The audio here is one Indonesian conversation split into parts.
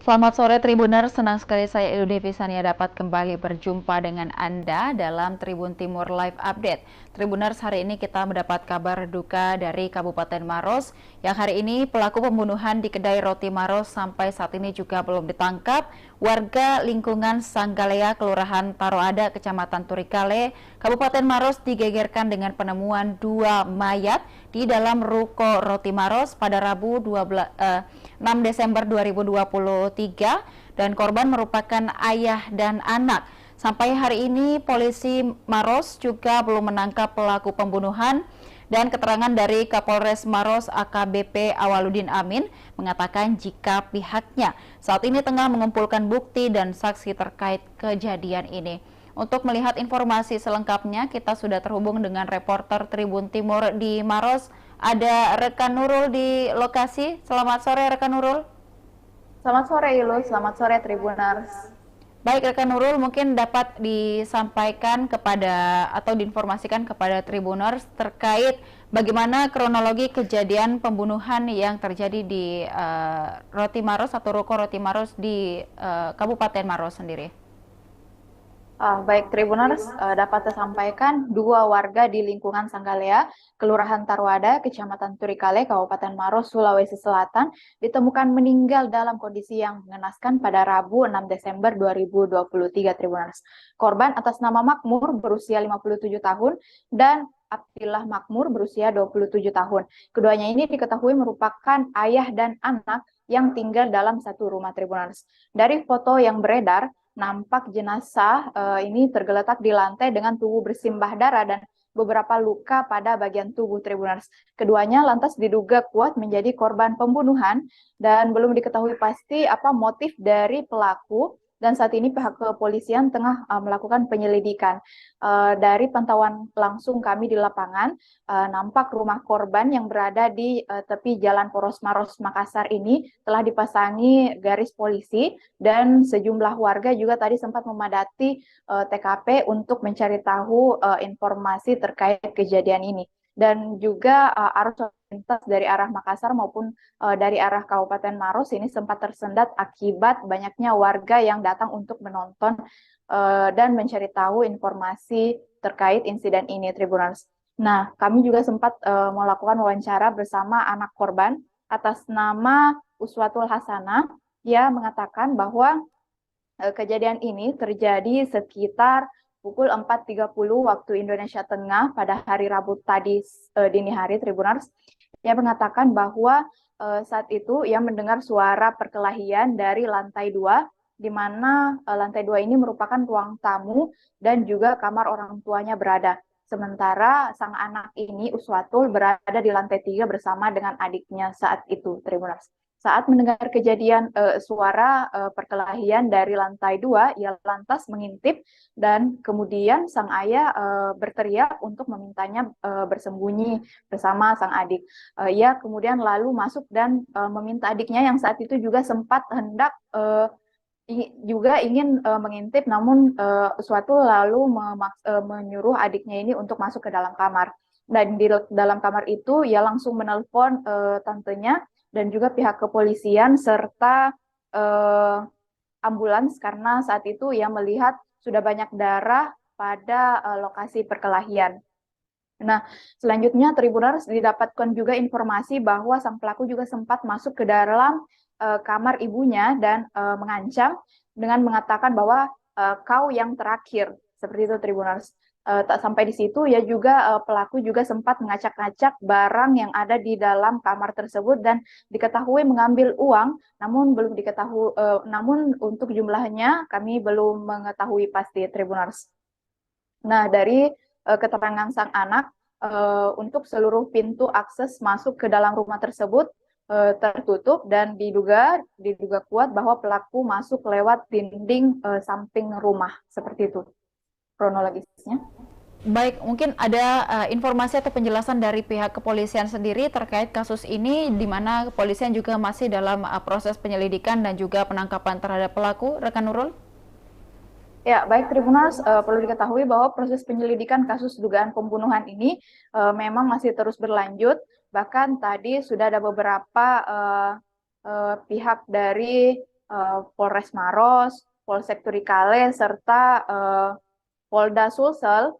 Selamat sore Tribuners, senang sekali saya Edu Devisania dapat kembali berjumpa dengan Anda dalam Tribun Timur Live Update. Tribuners, hari ini kita mendapat kabar duka dari Kabupaten Maros, yang hari ini pelaku pembunuhan di kedai roti Maros sampai saat ini juga belum ditangkap. Warga lingkungan Sanggalea, Kelurahan Taroada, Kecamatan Turikale, Kabupaten Maros digegerkan dengan penemuan 2 mayat di dalam ruko roti Maros pada Rabu 6 Desember 2023 dan korban merupakan ayah dan anak. Sampai hari ini polisi Maros juga belum menangkap pelaku pembunuhan dan keterangan dari Kapolres Maros AKBP Awaludin Amin mengatakan jika pihaknya saat ini tengah mengumpulkan bukti dan saksi terkait kejadian ini. Untuk melihat informasi selengkapnya, kita sudah terhubung dengan reporter Tribun Timur di Maros. Ada rekan Nurul di lokasi. Selamat sore rekan Nurul. Selamat sore Yulus, selamat sore Tribuners. Baik rekan Nurul, mungkin dapat disampaikan kepada atau diinformasikan kepada Tribuners terkait bagaimana kronologi kejadian pembunuhan yang terjadi di Roti Maros atau Ruko Roti Maros di Kabupaten Maros sendiri. Baik Tribuners, dapat saya sampaikan dua warga di lingkungan Sanggalea, Kelurahan Tarwada, Kecamatan Turikale, Kabupaten Maros, Sulawesi Selatan, ditemukan meninggal dalam kondisi yang mengenaskan pada Rabu 6 Desember 2023 Tribuners. Korban atas nama Makmur berusia 57 tahun dan Abdillah Makmur berusia 27 tahun. Keduanya ini diketahui merupakan ayah dan anak yang tinggal dalam satu rumah Tribuners. Dari foto yang beredar, nampak jenazah ini tergeletak di lantai dengan tubuh bersimbah darah dan beberapa luka pada bagian tubuh Tribuners. Keduanya lantas diduga kuat menjadi korban pembunuhan dan belum diketahui pasti apa motif dari pelaku. Dan saat ini pihak kepolisian tengah melakukan penyelidikan. Dari pantauan langsung kami di lapangan, nampak rumah korban yang berada di tepi Jalan Poros Maros Makassar ini telah dipasangi garis polisi dan sejumlah warga juga tadi sempat memadati TKP untuk mencari tahu informasi terkait kejadian ini. Dan juga arus lalu lintas dari arah Makassar maupun dari arah Kabupaten Maros ini sempat tersendat akibat banyaknya warga yang datang untuk menonton dan mencari tahu informasi terkait insiden ini, Tribuners. Nah, kami juga sempat melakukan wawancara bersama anak korban atas nama Uswatul Hasanah. Dia mengatakan bahwa kejadian ini terjadi sekitar pukul 4.30 waktu Indonesia Tengah pada hari Rabu tadi dini hari, Tribuners. Ia mengatakan bahwa saat itu ia mendengar suara perkelahian dari lantai 2, di mana lantai 2 ini merupakan ruang tamu dan juga kamar orang tuanya berada. Sementara sang anak ini, Uswatul, berada di lantai 3 bersama dengan adiknya saat itu, Tribuners. Saat mendengar kejadian suara perkelahian dari lantai 2, ia lantas mengintip dan kemudian sang ayah berteriak untuk memintanya bersembunyi bersama sang adik. Ia kemudian lalu masuk dan meminta adiknya yang saat itu juga sempat hendak juga ingin mengintip, namun suatu lalu menyuruh adiknya ini untuk masuk ke dalam kamar. Dan di dalam kamar itu ia langsung menelpon tantenya dan juga pihak kepolisian serta ambulans karena saat itu ia melihat sudah banyak darah pada lokasi perkelahian. Nah, selanjutnya Tribuners didapatkan juga informasi bahwa sang pelaku juga sempat masuk ke dalam kamar ibunya dan mengancam dengan mengatakan bahwa kau yang terakhir, seperti itu Tribuners. Tak sampai di situ, ya juga pelaku juga sempat mengacak-ngacak barang yang ada di dalam kamar tersebut dan diketahui mengambil uang, namun belum diketahui, namun untuk jumlahnya kami belum mengetahui pasti, Tribuners. Nah, dari keterangan sang anak, untuk seluruh pintu akses masuk ke dalam rumah tersebut tertutup dan diduga kuat bahwa pelaku masuk lewat dinding samping rumah, seperti itu kronologisnya. Baik, mungkin ada informasi atau penjelasan dari pihak kepolisian sendiri terkait kasus ini, di mana kepolisian juga masih dalam proses penyelidikan dan juga penangkapan terhadap pelaku, rekan Nurul? Ya, baik Tribuners, perlu diketahui bahwa proses penyelidikan kasus dugaan pembunuhan ini memang masih terus berlanjut. Bahkan tadi sudah ada beberapa pihak dari Polres Maros, Polsek Turikale, serta Polda Sulsel,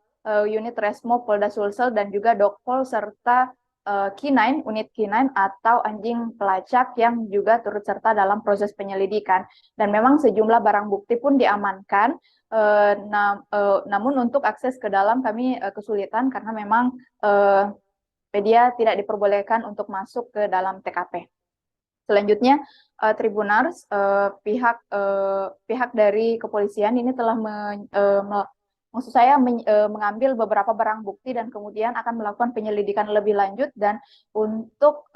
unit Resmo Polda Sulsel, dan juga Dokpol, serta K9, unit K9 atau anjing pelacak yang juga turut serta dalam proses penyelidikan. Dan memang sejumlah barang bukti pun diamankan, namun untuk akses ke dalam kami kesulitan karena memang media tidak diperbolehkan untuk masuk ke dalam TKP. Selanjutnya, Tribunars, pihak dari kepolisian ini telah mengambil beberapa barang bukti dan kemudian akan melakukan penyelidikan lebih lanjut dan untuk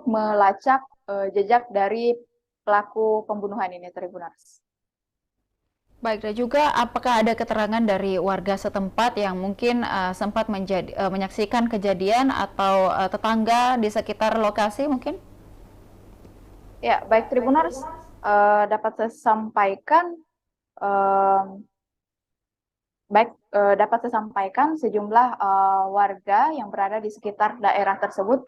melacak jejak dari pelaku pembunuhan ini, Tribunars. Baik, dan juga apakah ada keterangan dari warga setempat yang mungkin sempat menyaksikan kejadian atau tetangga di sekitar lokasi mungkin? Ya, baik Tribunars, dapat saya sampaikan sejumlah warga yang berada di sekitar daerah tersebut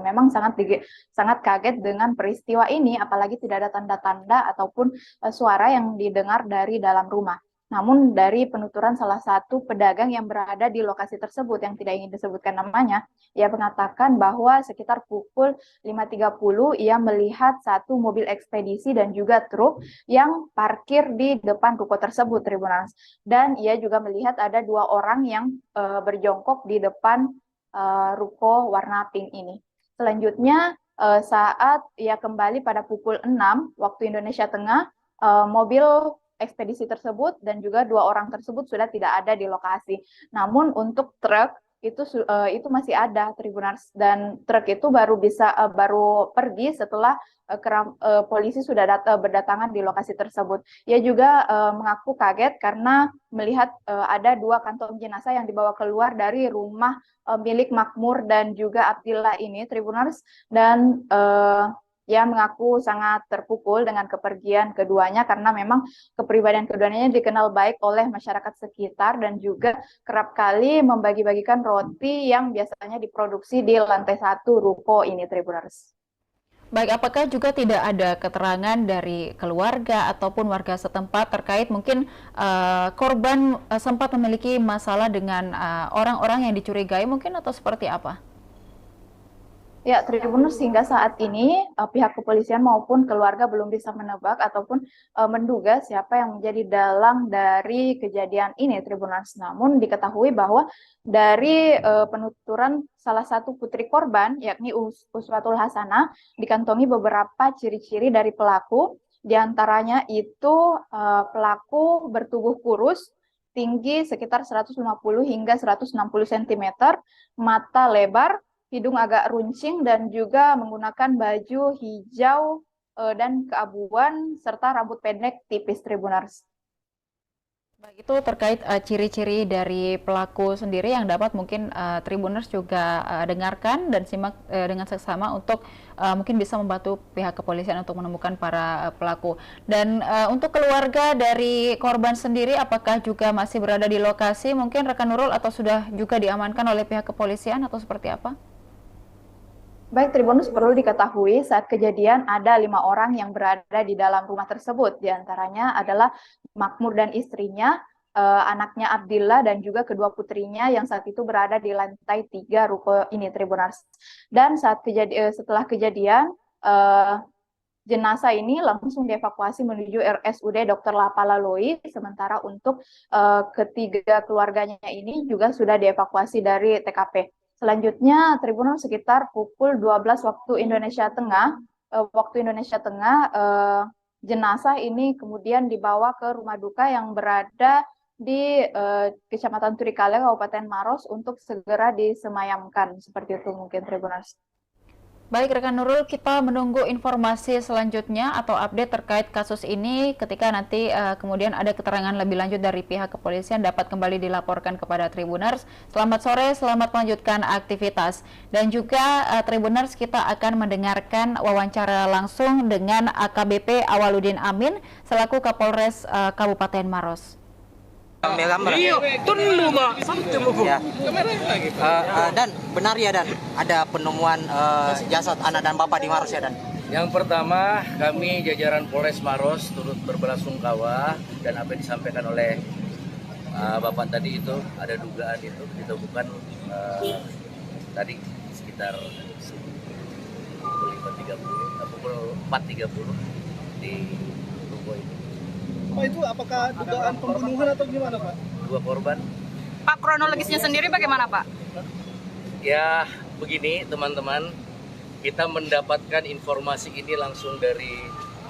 memang sangat kaget dengan peristiwa ini, apalagi tidak ada tanda-tanda ataupun suara yang didengar dari dalam rumah. Namun dari penuturan salah satu pedagang yang berada di lokasi tersebut yang tidak ingin disebutkan namanya, ia mengatakan bahwa sekitar pukul 5.30 ia melihat satu mobil ekspedisi dan juga truk yang parkir di depan ruko tersebut, Tribunals. Dan ia juga melihat ada 2 orang yang berjongkok di depan ruko warna pink ini. Selanjutnya, saat ia kembali pada pukul 6 waktu Indonesia Tengah, mobil ekspedisi tersebut dan juga 2 orang tersebut sudah tidak ada di lokasi. Namun untuk truk itu masih ada, Tribunars, dan truk itu baru pergi setelah polisi sudah berdatangan di lokasi tersebut. Ia juga mengaku kaget karena melihat ada 2 kantong jenazah yang dibawa keluar dari rumah milik Makmur dan juga Abdillah ini, Tribunars, dan ia mengaku sangat terpukul dengan kepergian keduanya karena memang kepribadian keduanya dikenal baik oleh masyarakat sekitar dan juga kerap kali membagi-bagikan roti yang biasanya diproduksi di lantai 1 ruko ini, Tribuners. Baik, apakah juga tidak ada keterangan dari keluarga ataupun warga setempat terkait mungkin korban sempat memiliki masalah dengan orang-orang yang dicurigai mungkin atau seperti apa? Ya, Tribunus, hingga saat ini pihak kepolisian maupun keluarga belum bisa menebak ataupun menduga siapa yang menjadi dalang dari kejadian ini, Tribunus. Namun diketahui bahwa dari penuturan salah satu putri korban, yakni Uswatul Hasanah, dikantongi beberapa ciri-ciri dari pelaku. Di antaranya itu pelaku bertubuh kurus, tinggi sekitar 150 hingga 160 cm, mata lebar, hidung agak runcing, dan juga menggunakan baju hijau dan keabuan serta rambut pendek tipis, Tribunars. Baik, itu terkait ciri-ciri dari pelaku sendiri yang dapat mungkin Tribuners juga dengarkan dan simak dengan seksama untuk mungkin bisa membantu pihak kepolisian untuk menemukan para pelaku. Dan untuk keluarga dari korban sendiri, apakah juga masih berada di lokasi? Mungkin rekan Nurul atau sudah juga diamankan oleh pihak kepolisian atau seperti apa? Baik, Tribunus, perlu diketahui saat kejadian ada 5 orang yang berada di dalam rumah tersebut. Di antaranya adalah Makmur dan istrinya, anaknya Abdillah, dan juga kedua putrinya yang saat itu berada di lantai 3 ruko ini, Tribunars. Dan setelah kejadian, jenazah ini langsung dievakuasi menuju RSUD Dr. Lapalaloi, sementara untuk ketiga keluarganya ini juga sudah dievakuasi dari TKP. Selanjutnya, Tribunal, sekitar pukul 12 waktu Indonesia Tengah, jenazah ini kemudian dibawa ke rumah duka yang berada di Kecamatan Turikale, Kabupaten Maros, untuk segera disemayamkan. Seperti itu mungkin, Tribunal. Baik, rekan Nurul, kita menunggu informasi selanjutnya atau update terkait kasus ini ketika nanti kemudian ada keterangan lebih lanjut dari pihak kepolisian dapat kembali dilaporkan kepada Tribuners. Selamat sore, selamat melanjutkan aktivitas. Dan juga Tribuners, kita akan mendengarkan wawancara langsung dengan AKBP Awaludin Amin selaku Kapolres Kabupaten Maros. Iya, ya. Dan benar ya, Dan, ada penemuan jasad anak dan bapak di Maros ya, Dan? Yang pertama, kami jajaran Polres Maros turut berbelasungkawa dan apa yang disampaikan oleh Bapak tadi itu ada dugaan itu ditemukan tadi sekitar pukul 4.30 di ruko itu. Pak, itu apakah dugaan pembunuhan atau gimana, Pak? 2 korban. Pak, kronologisnya sendiri bagaimana, Pak? Ya, begini teman-teman, kita mendapatkan informasi ini langsung dari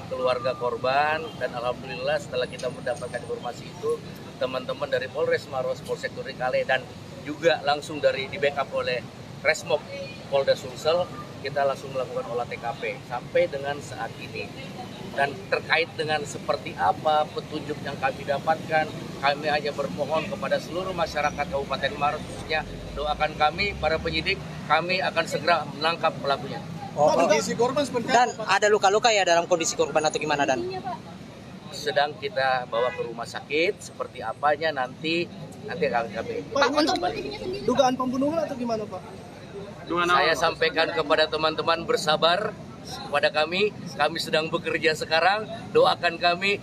keluarga korban dan alhamdulillah setelah kita mendapatkan informasi itu, teman-teman dari Polres Maros, Polsek Turikale dan juga langsung dari di backup oleh Resmob Polda Sulsel, kita langsung melakukan olah TKP sampai dengan saat ini. Dan terkait dengan seperti apa petunjuk yang kami dapatkan, kami hanya bermohon kepada seluruh masyarakat Kabupaten Maros, khususnya doakan kami, para penyidik, kami akan segera menangkap pelakunya. Oh, kondisi korban seperti Dan apa, Pak? ada luka-luka ya dalam kondisi korban atau gimana, Dan? Sedang kita bawa ke rumah sakit, seperti apanya nanti akan kami. Pak, ini dugaan pembunuhan atau gimana, Pak? Saya sampaikan kepada teman-teman bersabar kepada kami sedang bekerja sekarang, doakan kami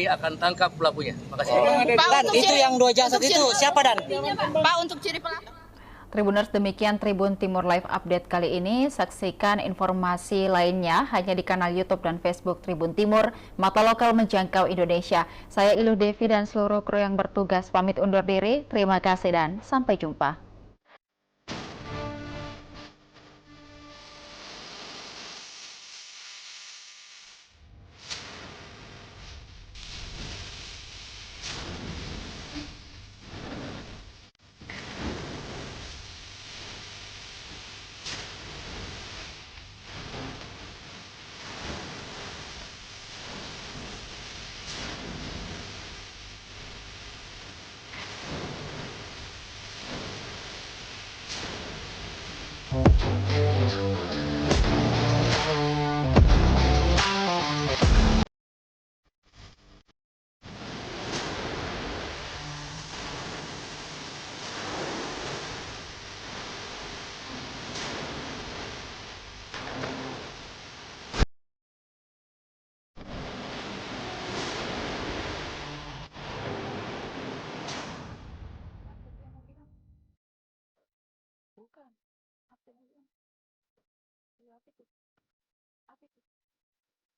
akan tangkap pelakunya. Makasih. Dan itu yang 2 jasad itu siapa, Dan? Pak, untuk ciri pelaku. Tribuners, demikian Tribun Timur Live Update kali ini. Saksikan informasi lainnya hanya di kanal YouTube dan Facebook Tribun Timur, mata lokal menjangkau Indonesia. Saya Ilu Devi dan seluruh kru yang bertugas pamit undur diri. Terima kasih dan sampai jumpa. Bukan. Apa itu?